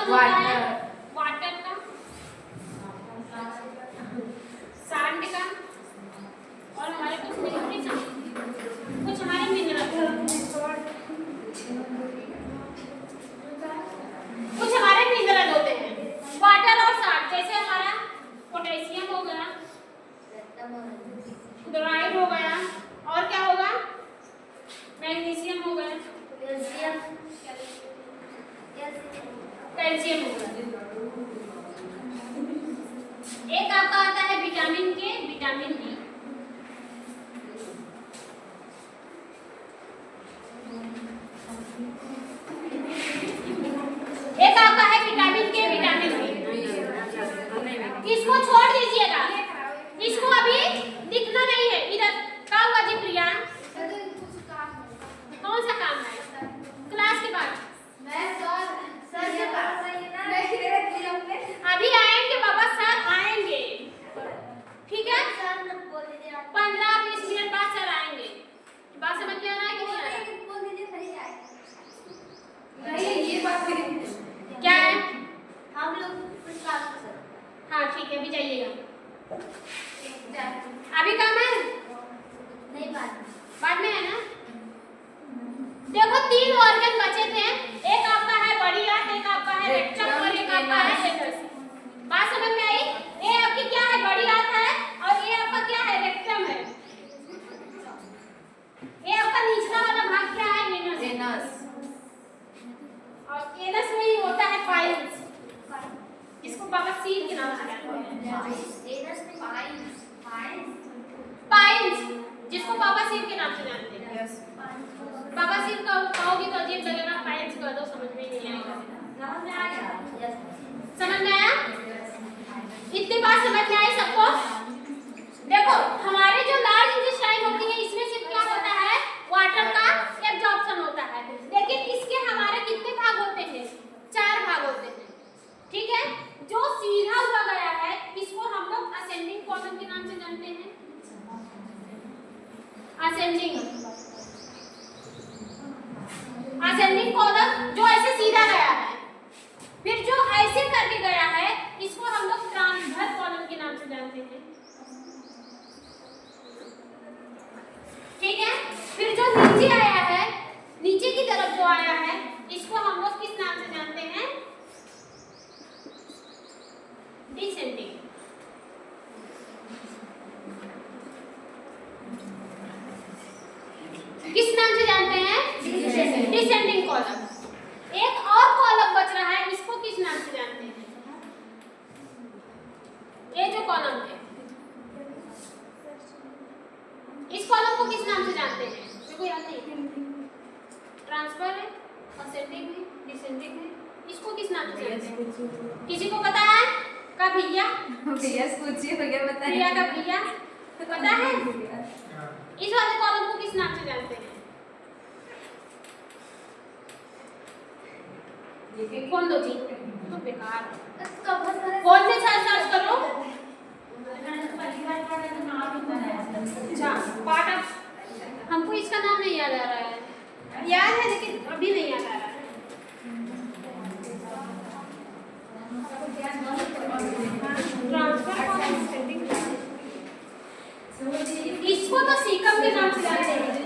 कौन होता है? वाटर का, सैंड का, और हमारे कुछ हमारे मिनरल, कुछ हमारे मिनरल होते हैं। वाटर और सैंड, जैसे हमारा पोटेशियम हो गया, क्लोराइड हो गया, और क्या होगा? मैग्नीशियम हो गया, कैल्शियम हो गया। एक आपका आता है विटामिन के, विटामिन डी। एक आपका है विटामिन के, विटामिन डी। इसको छोड़ दीजिएगा, इसको अभी दिखना नहीं है। इधर क्या हुआ जी प्रिया? कौन सा काम है? क्लास के बाद अभी आएंगे बाबा, सर आएंगे, ठीक है? 15-20 मिनट बाद सर आएंगे। बात समझ में आ रहा है कि नहीं आ रहा? ये बात क्या है? हम लोग कुछ काम कर सकते। हाँ ठीक है, अभी जाइएगा। अभी काम है? नहीं, बाद में है ना? देखो 3 ऑर्गन बचे थे, एक आपका है बड़ी आंत, एक आपका है रेक्टम और एक आपका है एनस। बात समझ में आई? ये आपकी क्या है? बड़ी आंत है, और ये आपका क्या है? रेक्टम है। ये आपका निचला वाला भाग क्या है? एनस। और एनस में ही होता है पाइल्स, इसको बाबा सील के नाम से जानते हैं। एनस में पाइल्स, जिसको बाबा सील के नाम से जानते हैं। बाबा सिर्फ कहोगी तो अजीब लगेगा, पाइल्स कह दो, समझ में नहीं आएगा। समझ में आया? इतनी बात समझ में आई सबको? देखो हमारे जो लार्ज इंटेस्टाइन होती है, इसमें सिर्फ क्या होता है? वाटर का एब्जॉर्प्शन होता है। लेकिन इसके हमारे कितने भाग होते हैं? 4 भाग होते हैं, ठीक है? जो सीधा हुआ गया है, इसको हम लोग असेंडिंग कॉलम के नाम से जानते हैं। असेंडिंग कॉलम जो ऐसे सीधा गया है, फिर जो ऐसे करके गया है, इसको हम लोग ट्रांसवर्स कॉलम के नाम से जानते हैं, ठीक है? फिर जो नीचे आया है, नीचे की तरफ जो आया है, इसको हम लोग किस नाम से जानते हैं? डिसेंडिंग। किस नाम से जानते हैं? Descending column. एक और कॉलम बच रहा है, इसको किस नाम से जानते हैं? ये जो कॉलम है, इस कॉलम को किस नाम से जानते हैं? देखो याद नहीं, ट्रांसफर है, असेंडिंग है, डिसेंडिंग है, इसको किस नाम से जानते हैं? किसी को पता है? का भैया? भैया पूछिए, भैया बताइए। भैया का भैया पता है? इस वाले कॉलम को किस नाम से जानते हैं? कौन दो जी? तो बेकार। कौन से सर्च करो? अच्छा, पार्ट ऑफ, हमको इसका नाम नहीं याद आ रहा है। याद है लेकिन अभी नहीं याद आ रहा है। ट्रांसफर इसको तो सीकम के नाम से जानते हैं।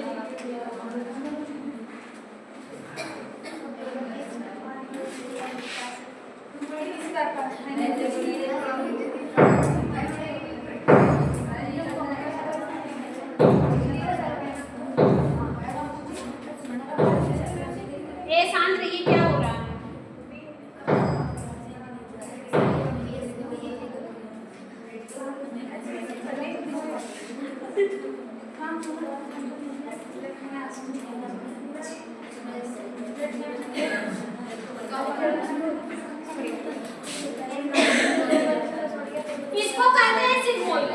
शांत रहिए, क्या हो रहा है? इसको कहते हैं सिग्मोइड।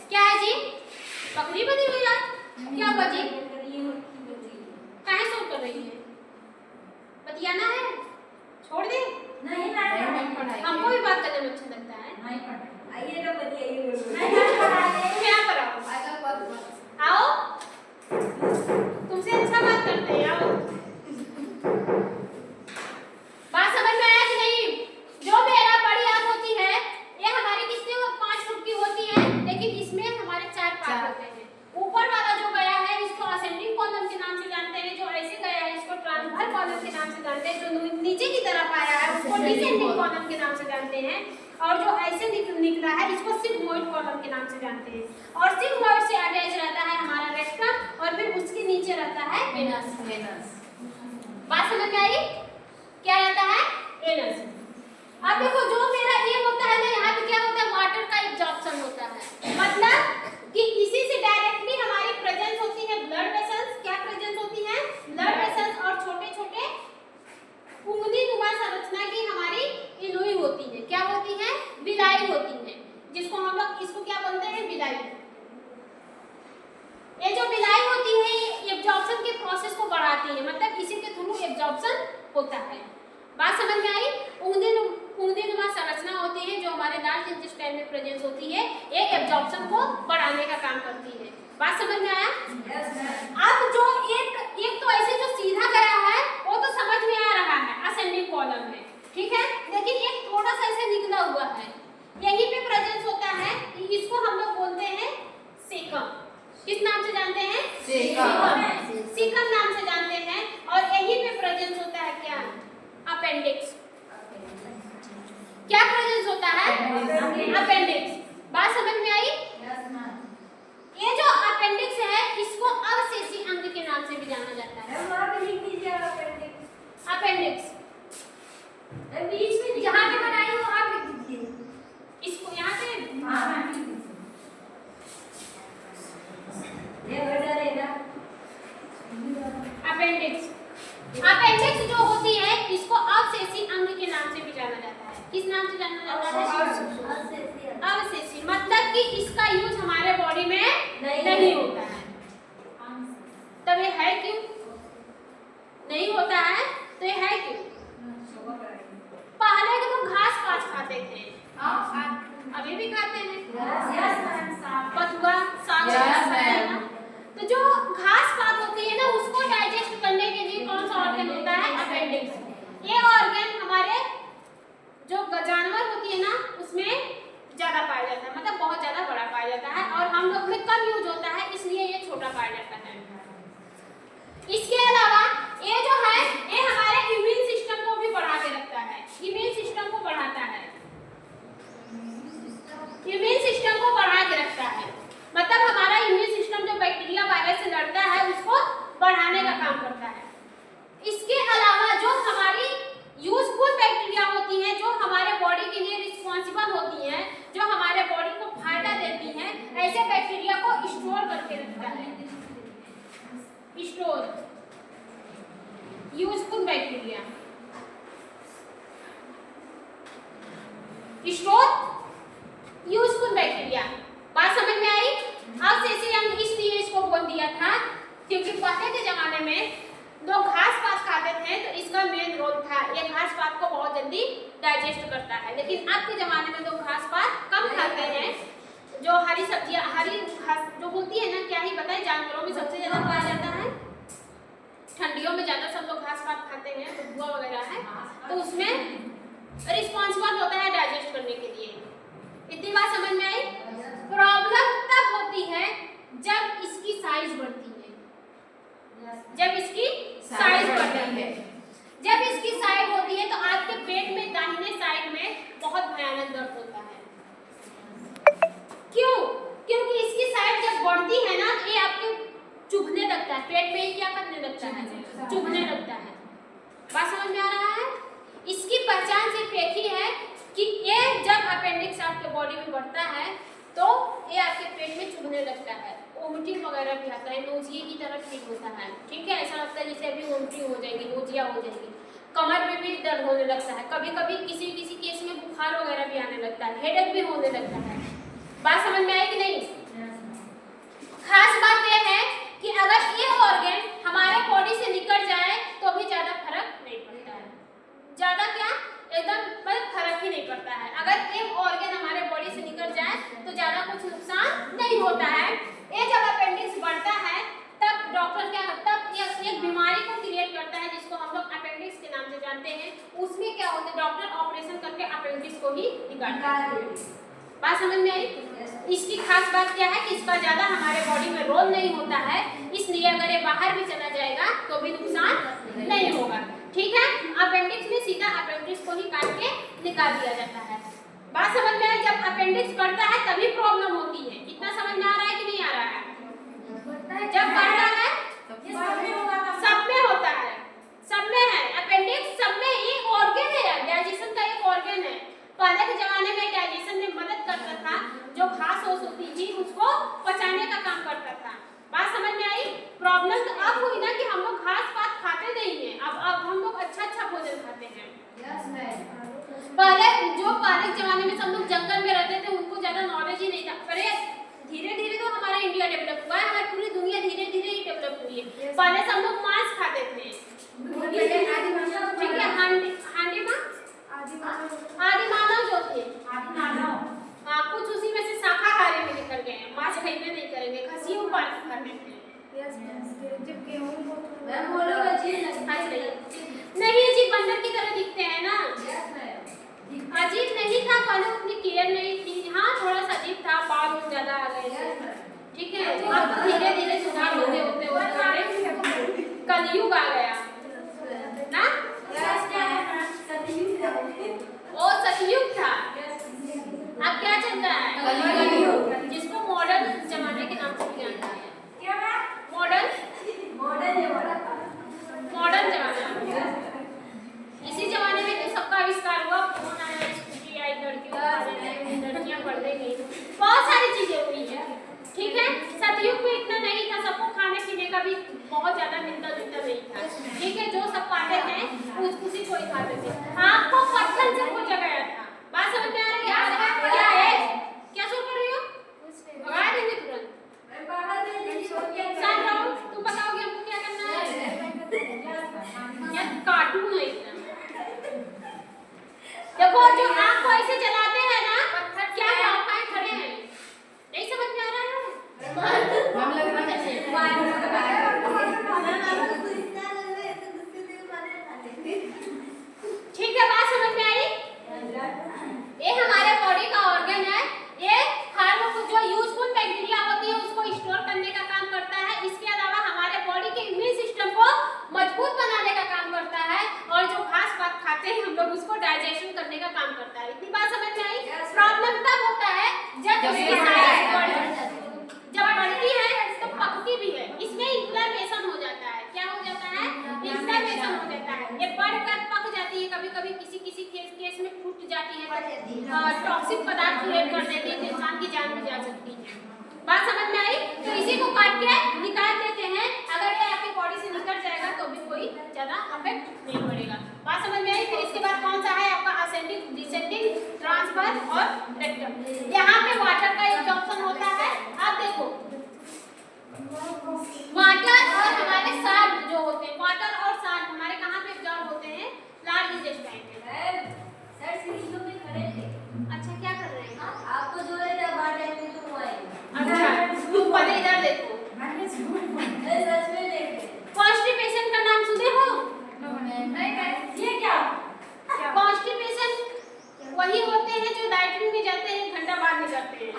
क्या है जी? बकरी बनी हुई है? क्या हुआ जी? काहे शोर कर रही है? बतियाना है? छोड़ दे? नहीं पढ़ाई। हमको भी बात करने में अच्छा लगता है। नहीं पढ़ाई। आइए ना बतियाइए। नहीं पढ़ाई। यहाँ पर आओ। आओ। तुमसे अच्छा बात करते हैं, आओ। पे जो नीचे की तरफ आया है उसको डिसेंडिंग कॉलम के नाम से जानते हैं, और जो ऐसे निकला है इसको सिग्मोइड कॉलम के नाम से जानते हैं। और सिग्मोइड से अटैच रहता है हमारा रेक्टम, और फिर उसके नीचे रहता है एनस। बात समझ में आई? क्या रहता है? एनस। अब देखो जो मेरा ये होता है ना, यहाँ पे क्या होता है, वाटर का एब्जॉर्प्शन होता है, मतलब कि इसी से डायरेक्टली हमारी प्रेजेंस होती है ब्लड वेसल्स। क्या प्रेजेंस होती है? ब्लड वेसल्स, और छोटे छोटे उंगली नुमा संरचना की हमारी इनुई होती है। क्या होती है? विलाई होती है, जिसको हम लोग इसको क्या बोलते हैं? विलाई। ये जो विलाई होती है ये एब्जॉर्प्शन के प्रोसेस को बढ़ाती है, मतलब इसी के थ्रू एब्जॉर्प्शन होता है। बात समझ में आई? उंगली नुमा संरचना होती है जो हमारे लार्ज इंटेस्टाइन में प्रेजेंस होती है, ये एब्जॉर्प्शन को बढ़ाने का काम करती है। बात समझ में आया? अब जो एक तो ऐसे जो सीधा गया है वो तो समझ में आ रहा है, असेंडिंग कॉलम में, ठीक है, लेकिन एक थोड़ा सा ऐसे निकला हुआ है, यहीं पे प्रेजेंस होता है, इसको हम लोग बोलते हैं सेकम। किस नाम से जानते हैं? सेकम नाम से जानते हैं। और यहीं पे प्रेजेंस होता है क्या? अपेंडिक्स। क्या प्रेजेंस होता है? अपेंडिक्स। बात समझ में आई? ये जो अपेंडिक्स है इसको अवशेषी अंग के नाम से भी जाना जाता है। अपेंडिक्स बीच में जहाँ पे बनाई हो आप लिख दीजिए इसको, यहाँ पे अपेंडिक्स। अपेंडिक्स जो होती है इसको अवशेषी अंग के नाम से भी जाना जाता है। किस नाम से जाना जाता है? अवशेषी, मतलब कि इसका यूज हमारे बॉडी में नहीं होता है। तब ये है क्यों नहीं होता है? तो ये है क्यों? पहले के लोग घास पात खाते थे, अभी भी खाते हैं, पतुआ साग खाते हैं ना। तो जो घास पात होती है ना उसको डाइजेस्ट करने के लिए कौन सा ऑर्गन होता है? अपेंडिक्स। ये ऑर्गन हमारे जो जानवर होती है ना उसमें ज्यादा पाया जाता है, मतलब बहुत ज्यादा बड़ा पाया जाता है, और हम लोग में कम यूज होता है, इसलिए ये छोटा पाया जाता है। इसके अलावा ये जो है ये हमारे इम्यून सिस्टम को भी बढ़ा के रखता है, इम्यून सिस्टम को बढ़ाता है, इम्यून सिस्टम को बढ़ा के रखता है, मतलब हमारा इम्यून सिस्टम जो बैक्टीरिया वायरस से लड़ता है उसको बढ़ाने का काम करता है। इसके अलावा जो हमारी यूजफुल बैक्टीरिया होती हैं, जो हमारे बॉडी के लिए रिस्पॉन्सिबल होती हैं, जो हमारे बॉडी को फायदा देती हैं, ऐसे बैक्टीरिया को स्टोर करके रखता है। Store useful bacteria, store useful bacteria. बात समझ में आई? अब जैसे हम इसलिए इसको बोल दिया था क्योंकि पहले के जमाने में लोग घास पात खाते थे, तो इसका मेन रोल था, ये घास पात को बहुत जल्दी डाइजेस्ट करता है। लेकिन अब के जमाने में लोग घास पात कम खाते हैं, जो हरी सब्जियां, हरी घास जो होती है ना, क्या ही बताएं, जानवरों में सबसे ज्यादा पाया जाता है, ठंडियों में ज्यादा सब लोग घास पात खाते हैं, बुआ वगैरह है, तो उसमें रिस्पॉन्सिबल होता है डाइजेस्ट करने के लिए। इतनी बात समझ में आई? प्रॉब्लम तब होती है जब इसकी साइज बढ़ती है, जब इसकी साइज बढ़ती है, जब इसकी साइज होती है तो आपके पेट में दाहिने साइड में बहुत भयानक दर्द होता है। क्यों? क्योंकि इसकी साइड जब बढ़ती है ना तो ये आपके चुभने लगता है, पेट में ही क्या करने लगता है? चुभने लगता है। बात समझ में आ रहा है? इसकी पहचान सिर्फ एक ही है कि ये जब अपेंडिक्स आपके बॉडी में बढ़ता है तो ये आपके पेट में चुभने लगता है, वोमिटिंग वगैरह भी आता है, नोजिए की तरह फील होता है, ठीक है, ऐसा लगता है जैसे अभी वोमिटिंग हो जाएगी, नोजिया हो जाएगी, कमर में भी दर्द होने लगता है, कभी कभी किसी किसी केस में बुखार वगैरह भी आने लगता है, हेडेक भी होने लगता है। बात समझ में आई कि नहीं? खास बात यह है कि अगर ये ऑर्गन हमारे बॉडी से निकल जाए तो भी ज्यादा फर्क नहीं पड़ता है, ज्यादा क्या एकदम मतलब फर्क ही नहीं पड़ता है। अगर एक ऑर्गन हमारे बॉडी से निकल जाए तो ज्यादा कुछ नुकसान नहीं होता है। ये जब अपेंडिक्स बढ़ता है तब डॉक्टर क्या करता है, एक बीमारी को क्रिएट करता है जिसको हम लोग अपेंडिक्स के नाम से जानते हैं। उसमें क्या होता है, डॉक्टर ऑपरेशन करके अपेंडिक्स को ही निकालता है। बात समझ में आई? इसकी खास बात क्या है कि इसका ज्यादा हमारे बॉडी में रोल नहीं होता है, इसलिए अगर ये बाहर भी चला जाएगा तो भी नुकसान नहीं होगा। ठीक है, अपेंडिक्स में सीधा अपेंडिक्स को ही काट के निकाल दिया जाता है। बात समझ में आई? जब अपेंडिक्स बढ़ता है तभी प्रॉब्लम होती है। इतना समझ में आ रहा है कि नहीं आ रहा है? जब बढ़ता है सब में होता है, सब में है अपेंडिक्स, सब में ही ऑर्गन है, डाइजेशन का एक ऑर्गन है। पहले के जमाने में डाइजेशन में मदद करता था, जो घास ओस होती थी उसको पचाने का काम करता था। बात समझ में आई? प्रॉब्लम तो अब हुई ना कि हम लोग घास पात खाते नहीं है, अब हम लोग अच्छा भोजन खाते हैं। पहले जमाने में सब लोग जंगल में रहते थे, उनको ज्यादा नॉलेज ही नहीं था। अरे धीरे धीरे तो हमारा इंडिया डेवलप हुआ है, हमारी पूरी दुनिया धीरे धीरे ही डेवलप हुई है। पहले सब लोग मांस खाते थे, ठीक है, आदि मानव जो थे, हाँ, कुछ उसी में से शाकाहारी में निकल गए हैं, मांस खाइबे नहीं करेंगे, खसियों पाल खाते थे। नहीं जी, बंदर की तरह दिखते हैं ना। अजीब नहीं था, पहले उतनी केयर नहीं थी। हाँ, थोड़ा सा अजीब था, बाल ज्यादा आ गए थे, ठीक है। अब तो धीरे धीरे सुधार होते होते कलयुग आ गया ना। वो सतयुग था, अब क्या चल रहा है? कलयुग, जिसको मॉडर्न जमाने के नाम से भी जानते हैं। मॉडर्न जमाना। इसी जमाने में तो सबका आविष्कार हुआ, फोन आया, स्कूटी आई, लड़कियां पढ़ने गई, बहुत सारी चीजें हुई है, ठीक है। सतयुग में इतना नहीं था, सबको खाने पीने का भी बहुत ज्यादा मिलता जुलता नहीं था, ठीक है। जो सब खाते हैं उसी को ही खाते थे। आपको पत्थर से पूछा गया था। बात समझ में आ रही है? क्या है, क्या सोच रही हो? भगा देंगे तुरंत। तुम बताओगे हमको क्या करना है? या कार्टून है एकदम। देखो, जो आँख को ऐसे चलाते हैं ना, क्या क्या खड़े हैं, नहीं समझ में आ रहा है? ठीक है, बात समझ में आई? ये हमारे बॉडी का ऑर्गन है, ये हर जो यूजफुल बैक्टीरिया होती है उसको स्टोर करने का काम करता है। इसके अलावा हमारे बॉडी के इम्यून सिस्टम को मजबूत बनाने का काम करता है, और जो घास पात खाते हैं हम लोग उसको डाइजेशन करने का काम करता है। इतनी बात समझ में आई? प्रॉब्लम तब होता है जब बढ़ती है तो पकती भी है, इसमें इन्फ्लेमेशन हो जाता है। क्या हो जाता है? इन्फ्लेमेशन हो जाता है। ये बढ़कर पक जाती है, कभी कभी किसी केस में फूट जाती है, टॉक्सिक पदार्थ क्रिएट कर देती है, तो इंसान की जान भी जा सकती है। बात समझ में आई? तो इसी को काट के निकाल देते हैं। अगर ये आपकी बॉडी से निकल जाएगा तो भी कोई ज्यादा अफेक्ट नहीं पड़ेगा। बात समझ में आई? फिर इसके बाद कौन सा है आपका? असेंडिंग, डिसेंडिंग, ट्रांसफर और रेक्टम। यहाँ पे वाटर का एक ऑप्शन होता है। अब देखो, वाटर और हमारे साल्ट जो होते हैं, वाटर और साल्ट हमारे कहाँ पे एब्जॉर्ब होते हैं? लार्ज इंटेस्टाइन में। अच्छा, क्या कर रहे हैं आपको? जो है अच्छा, तुम पहले इधर देखो। कॉन्स्टिपेशन का नाम सुने हो? ये क्या? कॉन्स्टिपेशन वही होते हैं जो लैट्रिन में जाते हैं, घंटा बाद निकलते हैं।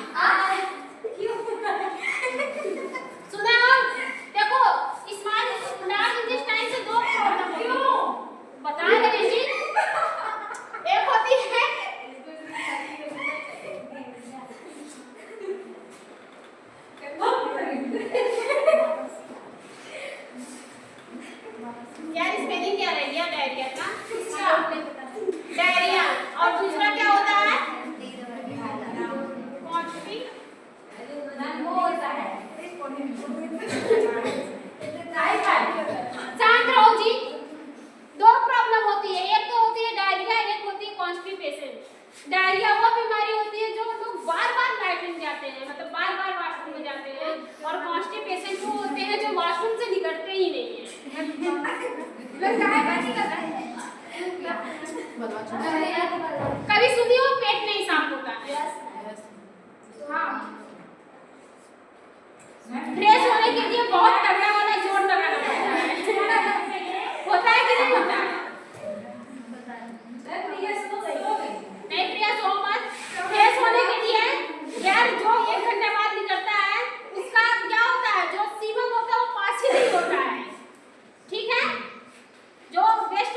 सुना हो? देखो, स्मॉल लार्ज इंटेस्टाइन से दो प्रॉब्लम क्यों बता रहे जी। एक होती है यार, स्पेलिंग क्या रह गया डायरिया का? डायरिया। और दूसरा क्या होता है? शांत रहो जी। दो प्रॉब्लम होती है, एक तो होती है डायरिया, एक होती है कॉन्स्टिपेशन। डायरिया वो बीमारी होती है जो लोग बार बार लैट्रिन जाते हैं, मतलब बार बार वॉशरूम में जाते हैं, और कॉन्स्टिपेशन वो होते हैं जो वॉशरूम से निकलते ही नहीं है। कभी सुनी हो पेट नहीं साफ होता है? हाँ, फ्रेश होने के लिए बहुत तगड़ा वाला जोर लगाना पड़ता है। होता है कि नहीं होता? नहीं, प्रिया सो मत। फ्रेश होने के लिए यार जो 1 घंटे बाद निकलता है उसका क्या होता है? जो सीमन होता है वो पास ही नहीं होता है, ठीक है। जो वेस्ट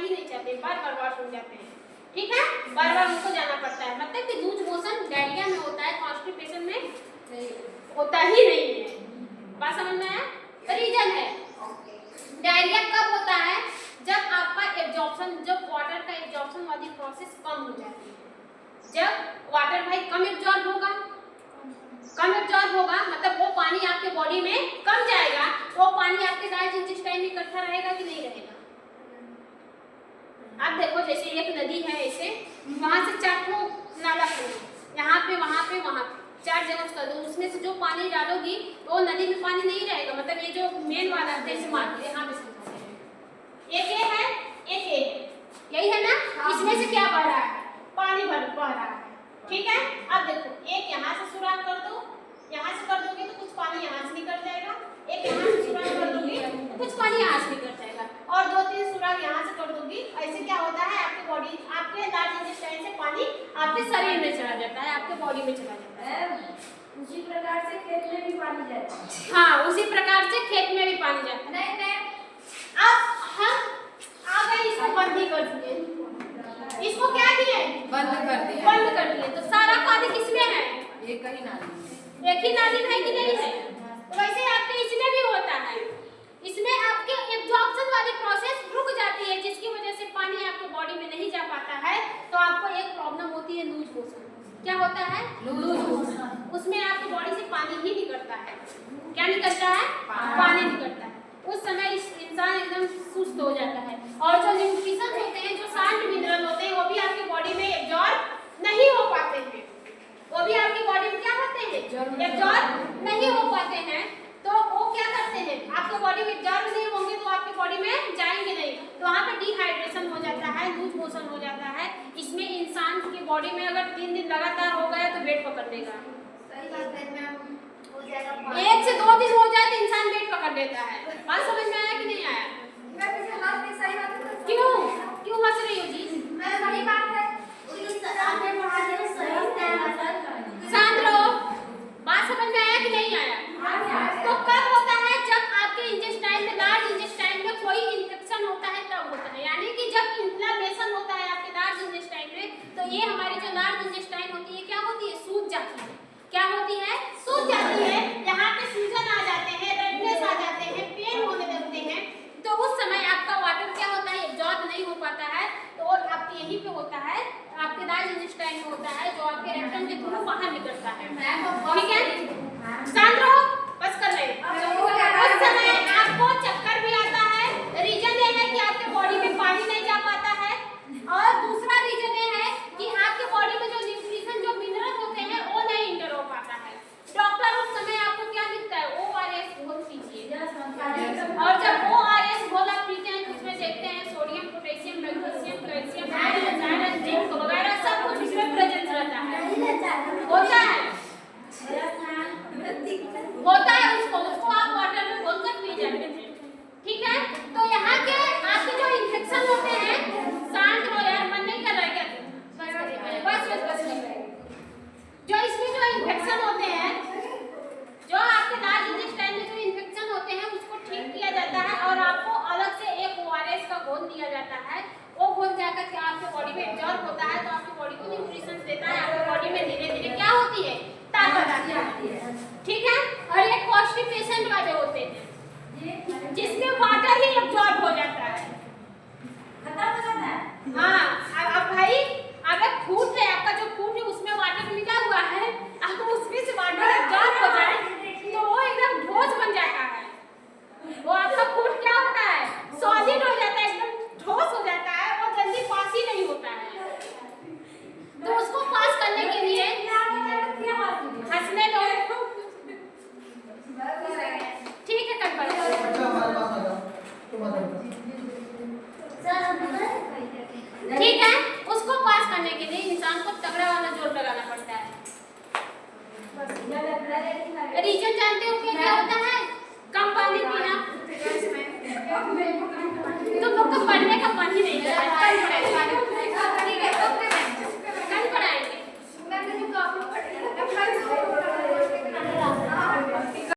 ही नहीं चाहते, बार बार वॉशरूम जाते हैं, ठीक है, बार बार उनको जाना पड़ता है। मतलब कि लूज मोशन डायरिया में होता है, कॉन्स्टिपेशन में होता ही नहीं है। बात समझ में आया? रीजन है डायरिया कब होता है, जब आपका एब्जॉर्प्शन, जब वाटर का एब्जॉर्प्शन वाली प्रोसेस कम हो जाती है। जब वाटर भाई कम एब्जॉर्ब होगा, मतलब वो पानी आपके बॉडी में कम जाएगा, तो वो पानी आपके लार्ज इंटेस्टाइन में इकट्ठा रहेगा कि नहीं रहेगा? आप देखो जैसे एक नदी है, ऐसे वहां से 4 ठो नाला खोलो, यहाँ पे वहां पे 4 जगह कर दो, उसमें से जो पानी डालोगी तो वो नदी में पानी नहीं रहेगा। मतलब ये जो मेन वाला जैसे मान लो यहाँ पे एक ये है, एक ये है, यही है ना, इसमें से क्या बह रहा है? पानी बह रहा है, ठीक है। अब देखो एक यहाँ से सुराख कर दो, यहाँ से कर दोगे तो कुछ पानी यहाँ से निकल जाएगा, एक यहाँ से सुराख कर दोगे तो कुछ पानी यहाँ से निकल जाएगा, और 2-3 सुराख यहाँ से कर दोगी। ऐसे क्या होता है, आपके बॉडी, आपके लार्ज इंटेस्टाइन से पानी आपके शरीर में चला जाता है, आपके बॉडी में चला जाता है। उसी प्रकार से खेत में भी पानी जाता है। हाँ, उसी प्रकार से खेत में भी पानी जाता है। नहीं, अब हम आ गए, इसको बंद ही कर दिए, इसको क्या किए? बंद कर दिए। तो सारा पानी किसमें है? एक ही नाली में है कि नहीं है? तो वैसे आपके इसमें भी होता है, इसमें आपके एब्जॉर्प्शन वाली प्रोसेस रुक जाती है, जिसकी वजह से पानी आपके बॉडी में नहीं जा पाता है, तो आपको एक प्रॉब्लम होती है लूज मोशन। क्या होता है? Loose motion. उसमें आपकी बॉडी से पानी ही निकलता है। क्या निकलता है? पानी निकलता है। उस समय इंसान एकदम सुस्त हो जाता है, और जो न्यूट्रिशन होते हैं, जो साल्ट मिनरल होते हैं, वो भी आपकी बॉडी में एब्जॉर्ब नहीं हो पाते हैं, वो भी आपकी बॉडी में क्या होते हैं? एब्जॉर्ब नहीं हो पाते हैं। तो वो क्या करते हैं, आपके बॉडी में एब्जॉर्ब नहीं होंगे तो आपकी बॉडी में जाएंगे नहीं, तो वहाँ पे डिहाइड्रेशन हो जाता है, लूज मोशन हो जाता है। इसमें इंसान की बॉडी में अगर 3 दिन लगातार हो गया तो वेट पकड़ लेगा। सही बात है मैम, हो जाएगा। 1 से 2 दिन हो जाए तो इंसान वेट पकड़ लेता है। बात समझ में आया कि नहीं आया? सही बात है। क्यों हंस रही हो जी? सही बात है। शांत रहो। बात समझ में आया कि नहीं आया? तो कब होता है, जब आपके इंटेस्टाइन में, लार्ज इंटेस्टाइन में कोई इन्फेक्शन होता है तब होता है। यानी कि जब इन्फ्लेमेशन होता है आपके लार्ज इंटेस्टाइन में, तो ये हमारी जो लार्ज इंटेस्टाइन होती है क्या होती है? सूज जाती है। क्या होती है? सूज जाती है। यहाँ पे सूजन आ जाते हैं, रेडनेस आ जाते हैं, पेन होने लगते हैं। तो उस समय आपका वाटर क्या होता है? एब्जॉर्ब नहीं हो पाता है, तो आपके यहीं पे होता है, आपके लार्ज इंटेस्टाइन में होता है, जो आपके रेक्टम के थ्रू बाहर निकलता है। ठीक है, शांत रहो, बस कर ले। उस समय आपको चक्कर भी आता है। रीजन ये है कि आपके बॉडी में पानी नहीं जा पाता है, और दूसरा रीजन ये है कि आपके बॉडी में जो न्यूट्रिशन, जो मिनरल होते हैं, वो नहीं इंटर हो पाता है। डॉक्टर उस समय आपको क्या लिखता है? ORS घोल पीजिए, और जब ORS घोल आप पीते हैं तो उसमें देखते हैं sodium, potassium, magnesium, calcium, iron, zinc वगैरह सब कुछ इसमें प्रेजेंट रहता है। होता है उसको आप वाटर में घोलकर पी जाते हैं। ठीक है, तो यहाँ के आपके जो इन्फेक्शन होते हैं, शांत हो यार, मन नहीं कर रहा है क्या? बस जो इसमें जो इन्फेक्शन होते हैं, जो आपके लार्ज इंटेस्टाइन में जो इन्फेक्शन होते हैं, उसको ठीक किया जाता है, और आपको अलग से एक ORS का घोल दिया जाता है। वो घोल जाकर के आपके बॉडी में एब्जॉर्ब होता है, तो आपकी बॉडी को न्यूट्रिशन देता है, आपकी बॉडी में धीरे धीरे क्या होती है? ताकत आती है। ठीक है, और ये कॉन्स्टिपेशन वाले होते हैं, जिसमें वाटर ही एब्जॉर्ब हो जाता है, खत्म हो जाता है। हाँ, अब भाई अगर फूड है, आपका जो फूड है उसमें वाटर मिला हुआ है, अगर उसमें से वाटर एब्जॉर्ब हो जाए तो वो एकदम ठोस बन जाता है। वो आपका फूड क्या होता है? सॉलिड हो जाता है, एकदम ठोस हो जाता है, वो जल्दी पास ही नहीं होता है। तो उसको पास करने के लिए हंसने दो, ठीक है, कट ठीक है। उसको पास करने के लिए इंसान को तगड़ा वाला जोर लगाना पड़ता है। रीजन जानते हो क्या होता है?